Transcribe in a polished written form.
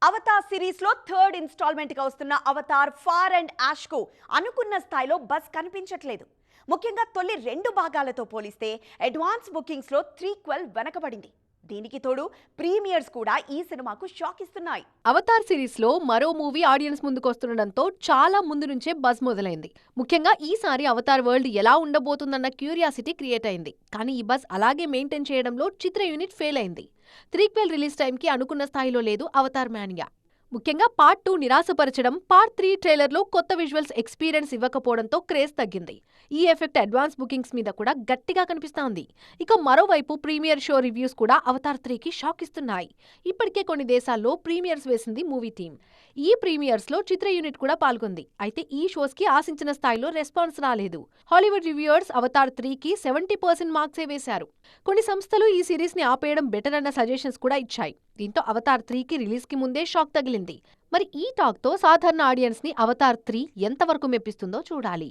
Avatar series లో third instalment గా వస్తున్న అవతార్ ఫార్ అండ్ యాష్ కు అనుకున్న స్థాయిలో బస్ కనిపించట్లేదు. ముఖ్యంగా తొలి 2 భాగాలతో పోలిస్తే అడ్వాన్స్ బుకింగ్స్ లో 312 వెనకబడింది. దీనికి తోడు ప్రీమియర్స్ కూడా ఈ సినిమాకు షాక్ ఇస్తున్నాయి. అవతార్ సిరీస్ లో మరో మూవీ ఆడియన్స్ ముందుకొస్తుండటంతో చాలా ముందు నుంచే బజ్ మొదలైంది. ముఖ్యంగా ఈసారి అవతార్ వరల్డ్ ఎలా ఉండబోతుందన్న క్యూరియాసిటీ క్రియేట్ అయింది. కానీ ఈ బజ్ అలాగే మెయింటైన్ చేయడంలో చిత్ర యూనిట్ ఫెయిల్ అయింది. త్రీక్వెల్ రిలీజ్ టైంకి అనుకున్న స్థాయిలో లేదు అవతార్ మానియా. ముఖ్యంగా పార్ట్ 2 నిరాశపరచడం, పార్ట్ 3 ట్రైలర్లో కొత్త విజువల్స్ ఎక్స్పీరియన్స్ ఇవ్వకపోవడంతో క్రేజ్ తగ్గింది. ఈ ఎఫెక్ట్ అడ్వాన్స్ బుకింగ్స్ మీద కూడా గట్టిగా కనిపిస్తోంది. ఇక మరోవైపు ప్రీమియర్ షో రివ్యూస్ కూడా అవతార్ 3కి షాక్ ఇస్తున్నాయి. ఇప్పటికే కొన్ని దేశాల్లో ప్రీమియర్స్ వేసింది మూవీ టీమ్. ఈ ప్రీమియర్స్ లో చిత్ర యూనిట్ కూడా పాల్గొంది. అయితే ఈ షోస్ కి ఆశించిన స్థాయిలో రెస్పాన్స్ రాలేదు. హాలీవుడ్ రివ్యూవర్స్ అవతార్ 3కి 70% మార్క్సే వేశారు. కొన్ని సంస్థలు ఈ సిరీస్ ని ఆపేయడం బెటర్ అన్న సజెషన్స్ కూడా ఇచ్చాయి. దీంతో అవతార్ 3కి రిలీజ్ కి ముందే షాక్ తగిలింది. మరి ఈ టాక్ తో సాధారణ ఆడియన్స్ ని అవతార్ 3 ఎంతవరకు మెప్పిస్తుందో చూడాలి.